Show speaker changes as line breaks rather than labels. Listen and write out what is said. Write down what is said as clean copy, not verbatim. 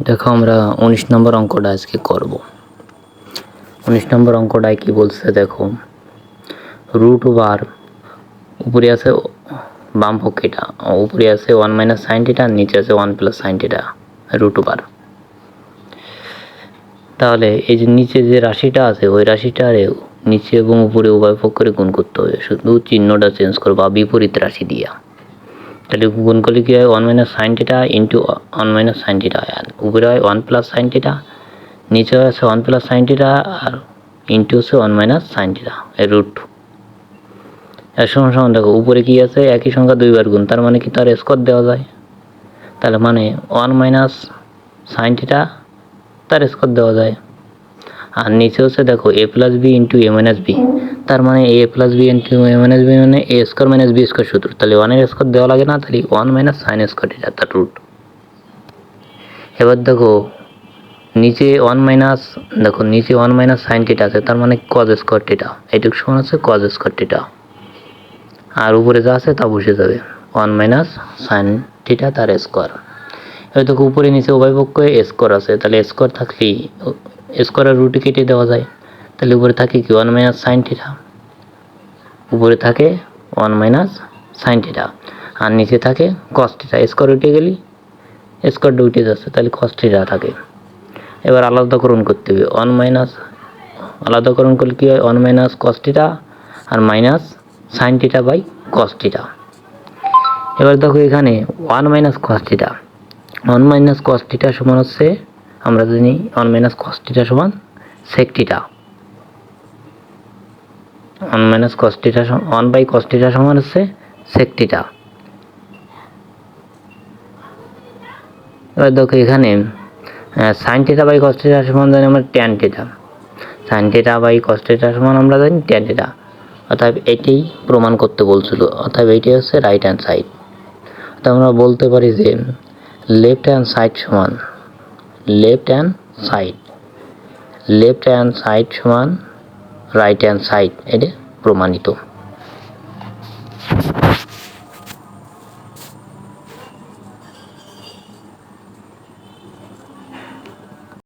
দেখো আমরা 19 নম্বর অঙ্কটা আজকে করব। 19 নম্বর অঙ্কটায় কি বলছে দেখো, রুট ওভার উপরে আছে বাম পক্ষেটা, উপরে আছে 1 মাইনাস সাইন থিটা, নিচে আছে 1 plus sine theta root over. তাহলে এই যে নিচে যে রাশিটা আছে ওই রাশিটারে নিচে এবং উপরে উভয় পক্ষের গুণ করতে হবে, শুধু চিহ্নটা চেঞ্জ করবা বিপরীত রাশি দিয়া। তাহলে গুণ করলে কি হয়, 1 minus sine theta into 1 minus sine theta, উপরে হয় 1 প্লাস সাইন থিটা, নিচে আছে 1 প্লাস সাইন থিটা আর ইন্টু হচ্ছে 1 মাইনাস সাইন থিটা এর রুট। এর সমান সমান দেখো উপরে কি আছে, একই সংখ্যা দুইবার গুণ, তার মানে কি তার স্কোয়ার দেওয়া যায়। তাহলে মানে 1 মাইনাস সাইন থিটা তার স্কোয়ার দেওয়া যায়। আর নিচে হচ্ছে দেখো এ প্লাস বি ইন্টু এ মাইনাস বি, তার মানে এ প্লাস বি ইন্টু এ মাইনাস বি মানে এ স্কোয়ার মাইনাস বি স্কোয়ার সূত্র। তাহলে 1 এর স্কোয়ার দেওয়া লাগে না, তাহলে 1 মাইনাস সাইন স্কোয়ার থিটা তার রুট। এবার দেখো নিচে 1 মাইনাস, দেখো নিচে 1 মাইনাস সাইন থিটা আছে, তার মানে কজ স্কোয়ার থিটা, এইটুকু সমান আছে কজ স্কোয়ার থিটা। আর উপরে যা আছে তা বসে যাবে, 1 মাইনাস সাইন থিটা তার স্কোয়ার। এবার দেখো উপরে নিচে উভয় পক্ষে স্কোয়ার আছে, তাহলে স্কোয়ার থাকলেই স্কোয়ারের রুটে কেটে দেওয়া যায়। তাহলে উপরে থাকে কি 1 মাইনাস সাইন থিটা, উপরে থাকে 1 মাইনাস সাইন থিটা আর নিচে থাকে কস থিটা। স্কোয়ার উঠে গেলি স্কোয়ারটা উঠে যাচ্ছে, তাহলে কস থিটা থাকে। এবার আলাদাকরণ করতে হবে, 1 মাইনাস আলাদাকরণ করলে কী হয়, 1 মাইনাস কস থিটা আর minus sine theta by cos theta. এবার দেখো এখানে 1 minus cos theta, 1 minus cos theta সমান হচ্ছে, আমরা জানি 1 মাইনাস কস থিটা সমান sec theta. 1 minus cos theta 1 by cos theta সমান হচ্ছে সেক থিটা। এবার দেখো এখানে sine theta by cos theta সমান জানি আমরা tan theta, sine theta by cos theta সমান আমরা জানি ট্যান থিটা। অর্থাৎ এটাই প্রমাণ করতে বলছিল, অর্থাৎ এইটাই হচ্ছে রাইট হ্যান্ড সাইড। তো আমরা বলতে পারি যে লেফট হ্যান্ড সাইড সমান left hand side, left hand side সমান রাইট হ্যান্ড সাইড, এটা প্রমাণিত।